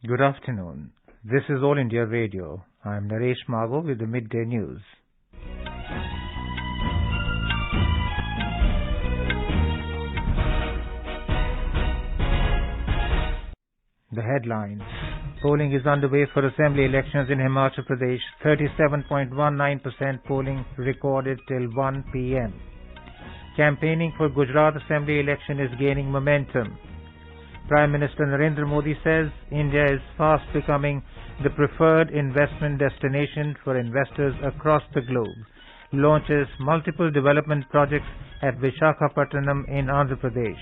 Good afternoon. This is All India Radio. I am Naresh Mago with the Midday News. The headlines. Polling is underway for assembly elections in Himachal Pradesh. 37.19% polling recorded till 1 p.m. Campaigning for Gujarat assembly election is gaining momentum. Prime Minister Narendra Modi says India is fast becoming the preferred investment destination for investors across the globe. Launches multiple development projects at Visakhapatnam in Andhra Pradesh.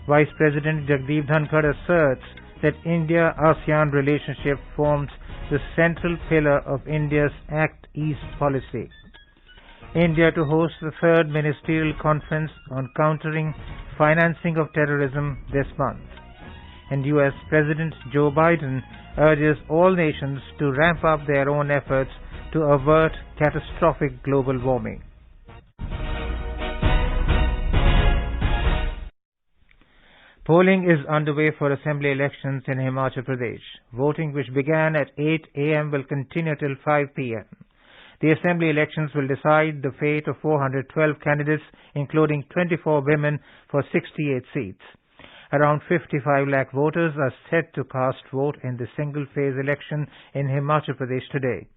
Vice President Jagdeep Dhankar asserts that India-ASEAN relationship forms the central pillar of India's Act East policy. India to host the third ministerial conference on countering financing of terrorism this month. And US President Joe Biden urges all nations to ramp up their own efforts to avert catastrophic global warming. Polling is underway for assembly elections in Himachal Pradesh. Voting, which began at 8 a.m., will continue till 5 p.m. The assembly elections will decide the fate of 412 candidates, including 24 women, for 68 seats. Around 55 lakh voters are set to cast vote in the single-phase election in Himachal Pradesh today.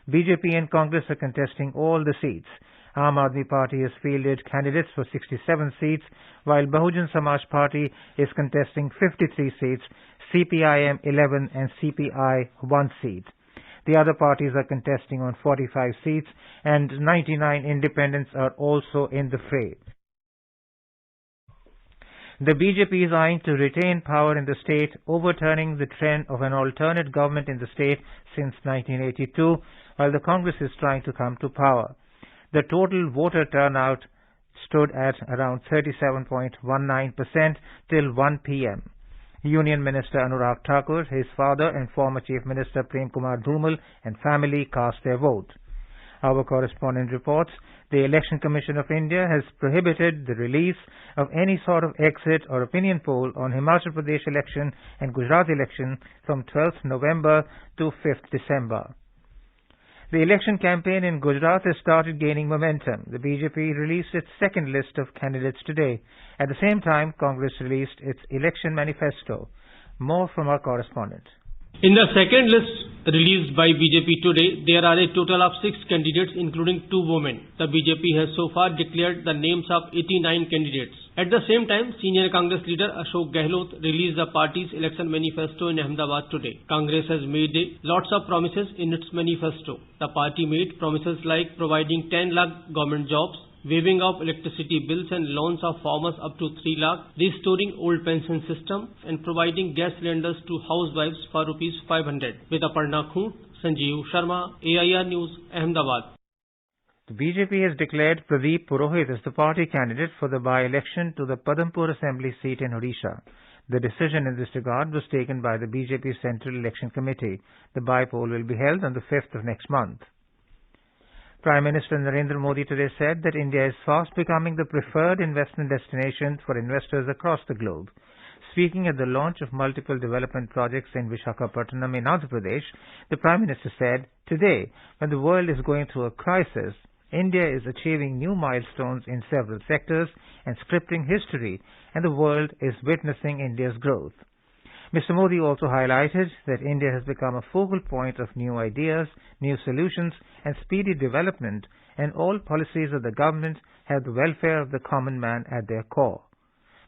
BJP and Congress are contesting all the seats. Aam Aadmi Party has fielded candidates for 67 seats, while Bahujan Samaj Party is contesting 53 seats, CPIM 11 and CPI 1 seat. The other parties are contesting on 45 seats, and 99 independents are also in the fray. The BJP is eyeing to retain power in the state, overturning the trend of an alternate government in the state since 1982, while the Congress is trying to come to power. The total voter turnout stood at around 37.19% till 1 p.m. Union Minister Anurag Thakur, his father and former Chief Minister Prem Kumar Dhumal and family cast their vote. Our correspondent reports the Election Commission of India has prohibited the release of any sort of exit or opinion poll on Himachal Pradesh election and Gujarat election from 12th November to 5th December. The election campaign in Gujarat has started gaining momentum. The BJP released its second list of candidates today. At the same time, Congress released its election manifesto. More from our correspondent. In the second list released by BJP today, there are a total of 6 candidates, including 2 women. The BJP has so far declared the names of 89 candidates. At the same time, senior Congress leader Ashok Gehlot released the party's election manifesto in Ahmedabad today. Congress has made lots of promises in its manifesto. The party made promises like providing 10 lakh government jobs, waiving of electricity bills and loans of farmers up to 3 lakh, restoring old pension system, and providing gas cylinders to housewives for ₹500. With Aparna Khoot, Sanjeev Sharma, AIR News, Ahmedabad. The BJP has declared Pradeep Purohit as the party candidate for the by-election to the Padampur Assembly seat in Odisha. The decision in this regard was taken by the BJP Central Election Committee. The by-poll will be held on the 5th of next month. Prime Minister Narendra Modi today said that India is fast becoming the preferred investment destination for investors across the globe. Speaking at the launch of multiple development projects in Visakhapatnam in Andhra Pradesh, the Prime Minister said, "Today, when the world is going through a crisis, India is achieving new milestones in several sectors and scripting history, and the world is witnessing India's growth." Mr. Modi also highlighted that India has become a focal point of new ideas, new solutions, and speedy development, and all policies of the government have the welfare of the common man at their core.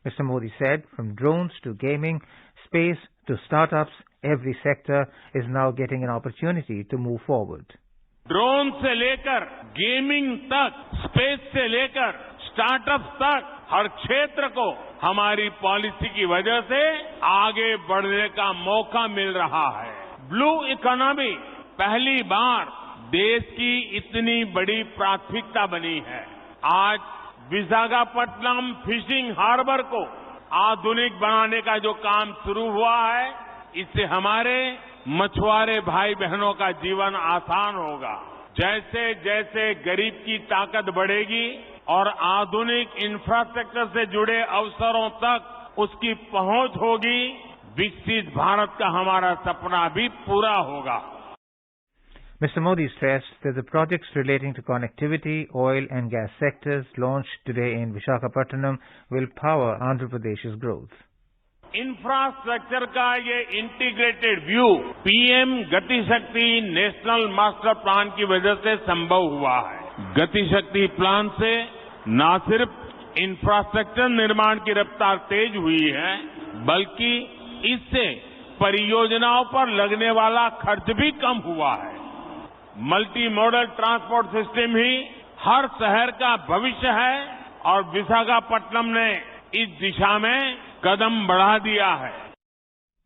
Mr. Modi said, from drones to gaming, space to startups, every sector is now getting an opportunity to move forward. Drone से लेकर gaming तक, space से लेकर startups तक, हर क्षेत्र को हमारी policy की वजह से आगे बढ़ने का मौका मिल रहा है। ब्लू इकोनॉमी पहली बार देश की इतनी बड़ी प्राथमिकता बनी है। आज विशाखापट्टनम फिशिंग हार्बर को आधुनिक बनाने का जो काम शुरू हुआ है, इससे हमारे मछुआरे भाई बहनों का जीवन आसान होगा। जैसे जैसे गरीब की ताकत बढ़ेगी और आधुनिक इंफ्रास्ट्रक्चर से जुड़े अवसरों तक उसकी पहुंच होगी, विकसित भारत का हमारा सपना भी पूरा होगा. Mr. Modi stressed that the projects relating to connectivity, oil and gas sectors launched today in Visakhapatnam will power Andhra Pradesh's growth. Infrastructure का ये इंटीग्रेटेड व्यू पीएम गति शक्ति नेशनल मास्टर प्लान की वजह से संभव हुआ है. गति शक्ति प्लान से न सिर्फ इंफ्रास्ट्रक्चर निर्माण की रफ्तार तेज हुई है, बल्कि इससे परियोजनाओं पर लगने वाला खर्च भी कम हुआ है. मल्टी मॉडल ट्रांसपोर्ट सिस्टम ही हर शहर का भविष्य है और विशाखापट्टनम ने इस दिशा में कदम बढ़ा दिया है.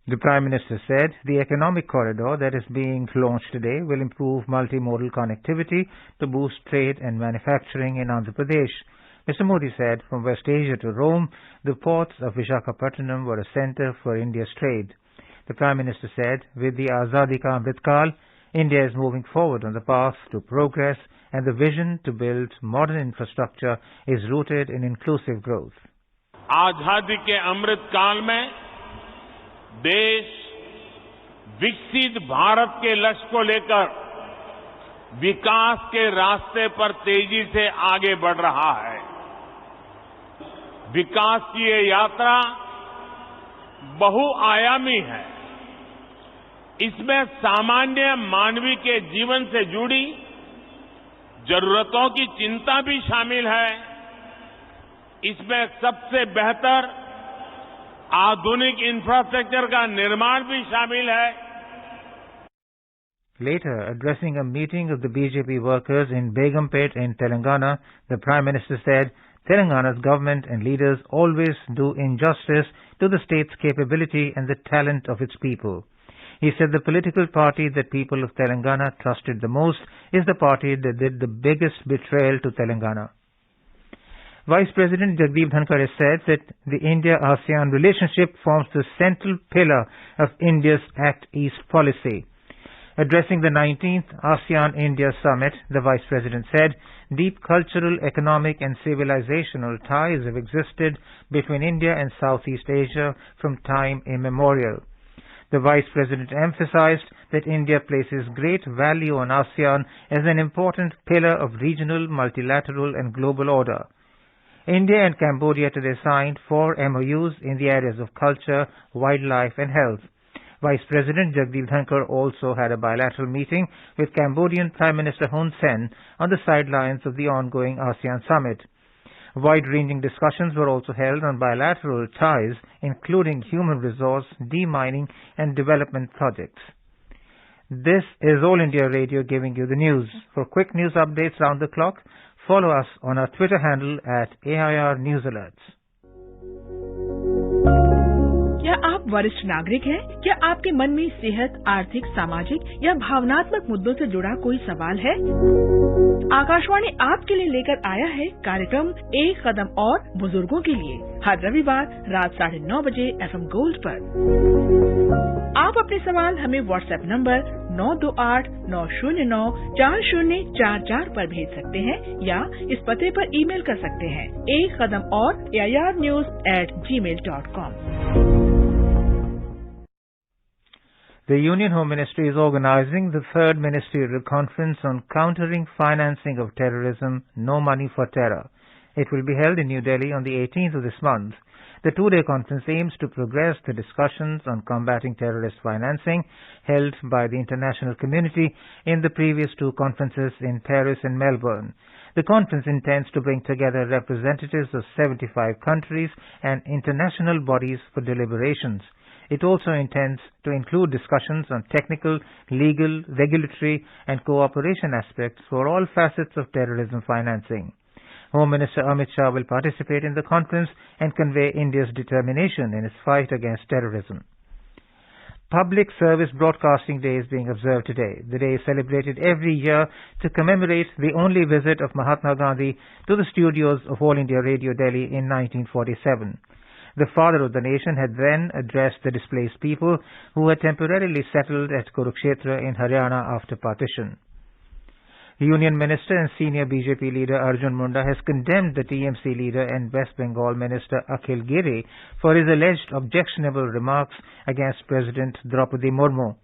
The Prime Minister said the economic corridor that is being launched today will improve multimodal connectivity to boost trade and manufacturing in Andhra Pradesh. Mr. Modi said from West Asia to Rome, the ports of Visakhapatnam were a center for India's trade. The Prime Minister said, with the Azadi Ka Amrit Kal, India is moving forward on the path to progress and the vision to build modern infrastructure is rooted in inclusive growth. आजादी के अमृत काल में देश विकसित भारत के लक्ष्य को लेकर विकास के रास्ते पर तेजी से आगे बढ़ रहा है. विकास की ये यात्रा बहुआयामी है. इसमें सामान्य मानवी के जीवन से जुड़ी जरूरतों की चिंता भी शामिल है. इसमें सबसे बेहतर आधुनिक इंफ्रास्ट्रक्चर का निर्माण भी शामिल है. Later, addressing a meeting of the BJP workers in Begumpet in Telangana, the Prime Minister said, Telangana's government and leaders always do injustice to the state's capability and the talent of its people. He said the political party that people of Telangana trusted the most is the party that did the biggest betrayal to Telangana. Vice President Jagdeep Dhankar has said that the India-ASEAN relationship forms the central pillar of India's Act East policy. Addressing the 19th ASEAN-India Summit, the Vice President said, deep cultural, economic and civilizational ties have existed between India and Southeast Asia from time immemorial. The Vice President emphasized that India places great value on ASEAN as an important pillar of regional, multilateral and global order. India and Cambodia today signed 4 MOUs in the areas of culture, wildlife and health. Vice President Jagdeep Dhankar also had a bilateral meeting with Cambodian Prime Minister Hun Sen on the sidelines of the ongoing ASEAN Summit. Wide-ranging discussions were also held on bilateral ties, including human resource, demining and development projects. This is All India Radio giving you the news. For quick news updates round the clock, follow us on our Twitter handle at AIR News Alerts. क्या आप वरिष्ठ नागरिक हैं? क्या आपके मन में सेहत, आर्थिक, सामाजिक या भावनात्मक मुद्दों से जुड़ा कोई सवाल है? आकाशवाणी आपके लिए लेकर आया है कार्यक्रम एक कदम और बुजुर्गों के लिए, हर रविवार रात 9:30 बजे FM गोल्ड पर। आप अपने सवाल हमें व्हाट्सएप नंबर 9289094044 पर भेज सकते हैं या इस पते पर ईमेल कर सकते हैं एक कदम और airnews@gmail.com। The Union Home Ministry is organizing the third ministerial conference on countering financing of terrorism, No Money for Terror. It will be held in New Delhi on the 18th of this month. The two-day conference aims to progress the discussions on combating terrorist financing held by the international community in the previous two conferences in Paris and Melbourne. The conference intends to bring together representatives of 75 countries and international bodies for deliberations. It also intends to include discussions on technical, legal, regulatory and cooperation aspects for all facets of terrorism financing. Home Minister Amit Shah will participate in the conference and convey India's determination in its fight against terrorism. Public Service Broadcasting Day is being observed today. The day is celebrated every year to commemorate the only visit of Mahatma Gandhi to the studios of All India Radio Delhi in 1947. The father of the nation had then addressed the displaced people who had temporarily settled at Kurukshetra in Haryana after partition. Union Minister and senior BJP leader Arjun Munda has condemned the TMC leader and West Bengal Minister Akhil Giri for his alleged objectionable remarks against President Draupadi Murmu.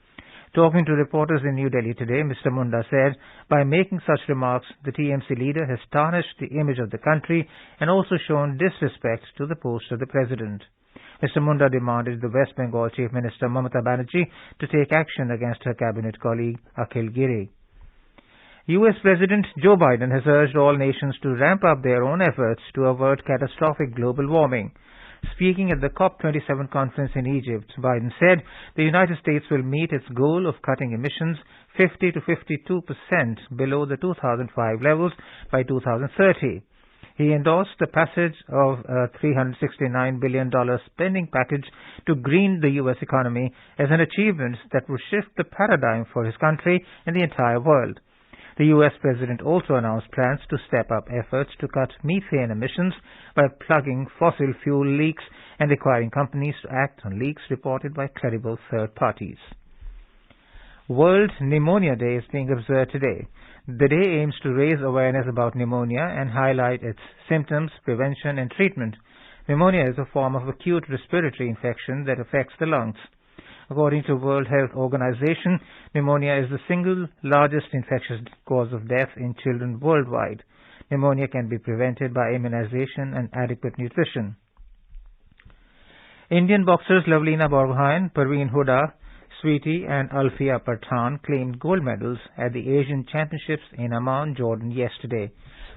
Talking to reporters in New Delhi today, Mr. Munda said, by making such remarks, the TMC leader has tarnished the image of the country and also shown disrespect to the post of the president. Mr. Munda demanded the West Bengal Chief Minister Mamata Banerjee to take action against her cabinet colleague Akhil Giri. US President Joe Biden has urged all nations to ramp up their own efforts to avert catastrophic global warming. Speaking at the COP27 conference in Egypt, Biden said the United States will meet its goal of cutting emissions 50 to 52% below the 2005 levels by 2030. He endorsed the passage of a $369 billion spending package to green the U.S. economy as an achievement that would shift the paradigm for his country and the entire world. The U.S. President also announced plans to step up efforts to cut methane emissions by plugging fossil fuel leaks and requiring companies to act on leaks reported by credible third parties. World Pneumonia Day is being observed today. The day aims to raise awareness about pneumonia and highlight its symptoms, prevention and treatment. Pneumonia is a form of acute respiratory infection that affects the lungs. According to World Health Organization, pneumonia is the single largest infectious cause of death in children worldwide. Pneumonia can be prevented by immunization and adequate nutrition. Indian boxers Lavleena Borgohain, Parveen Huda, Sweetie and Alfia Pathan claimed gold medals at the Asian Championships in Amman, Jordan yesterday.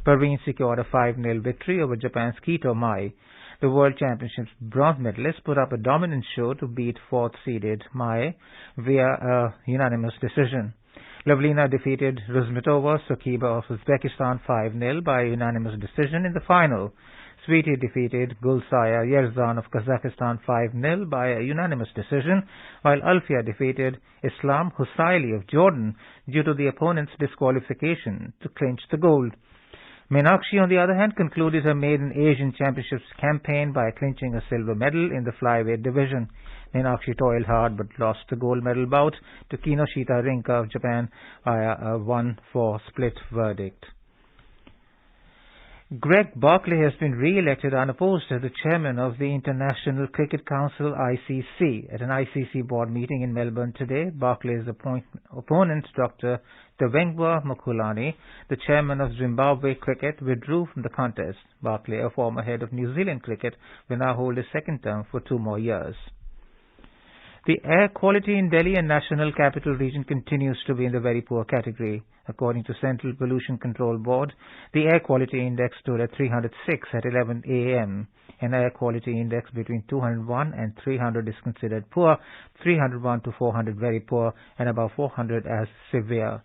Parveen secured a 5-0 victory over Japan's Kito Mai. The World Championships bronze medalists put up a dominant show to beat 4th-seeded Mai via a unanimous decision. Lavleena defeated Ruzmetova Sokiba of Uzbekistan 5-0 by unanimous decision in the final. Sweetie defeated Gulsaya Yerzan of Kazakhstan 5-0 by a unanimous decision, while Alfia defeated Islam Husaili of Jordan due to the opponent's disqualification to clinch the gold. Meenakshi, on the other hand, concluded her maiden Asian Championships campaign by clinching a silver medal in the flyweight division. Meenakshi toiled hard but lost the gold medal bout to Kinoshita Rinka of Japan via a 1-4 split verdict. Greg Barclay has been re-elected unopposed as the chairman of the International Cricket Council ICC. At an ICC board meeting in Melbourne today, Barclay's opponent, Dr. Tevengwa Makulani, the chairman of Zimbabwe Cricket, withdrew from the contest. Barclay, a former head of New Zealand cricket, will now hold his second term for 2 more years. The air quality in Delhi and National Capital Region continues to be in the very poor category. According to Central Pollution Control Board, the air quality index stood at 306 at 11 a.m. An air quality index between 201 and 300 is considered poor, 301 to 400 very poor, and above 400 as severe.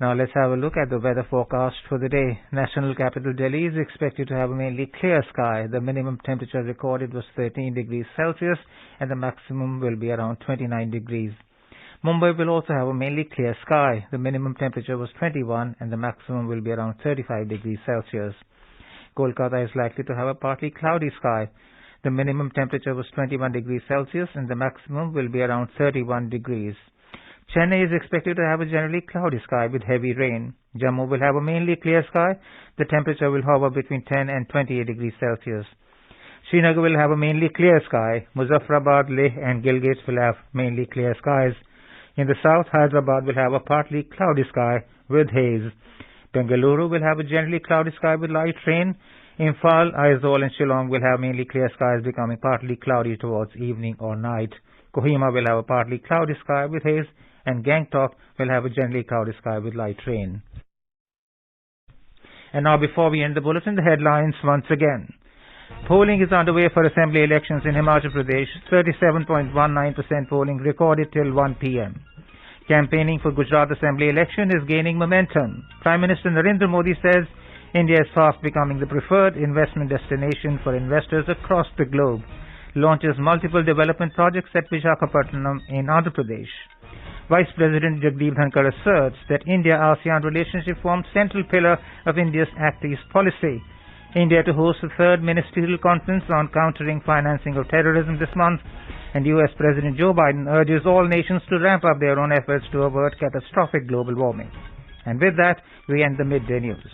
Now let's have a look at the weather forecast for the day. National capital Delhi is expected to have a mainly clear sky. The minimum temperature recorded was 13 degrees Celsius and the maximum will be around 29 degrees. Mumbai will also have a mainly clear sky. The minimum temperature was 21 and the maximum will be around 35 degrees Celsius. Kolkata is likely to have a partly cloudy sky. The minimum temperature was 21 degrees Celsius and the maximum will be around 31 degrees. Chennai is expected to have a generally cloudy sky with heavy rain. Jammu will have a mainly clear sky. The temperature will hover between 10 and 28 degrees Celsius. Srinagar will have a mainly clear sky. Muzaffarabad, Leh and Gilgit will have mainly clear skies. In the south, Hyderabad will have a partly cloudy sky with haze. Bengaluru will have a generally cloudy sky with light rain. Imphal, Aizawl and Shillong will have mainly clear skies becoming partly cloudy towards evening or night. Kohima will have a partly cloudy sky with haze, and Gangtok will have a generally cloudy sky with light rain. And now, before we end the bulletin, the headlines once again. Polling is underway for assembly elections in Himachal Pradesh. 37.19% polling recorded till 1 p.m. Campaigning for Gujarat Assembly election is gaining momentum. Prime Minister Narendra Modi says India is fast becoming the preferred investment destination for investors across the globe. Launches multiple development projects at Visakhapatnam in Andhra Pradesh. Vice President Jagdeep Dhankar asserts that India-ASEAN relationship forms central pillar of India's Act East policy. India to host the third ministerial conference on countering financing of terrorism this month, and US President Joe Biden urges all nations to ramp up their own efforts to avert catastrophic global warming. And with that, we end the midday news.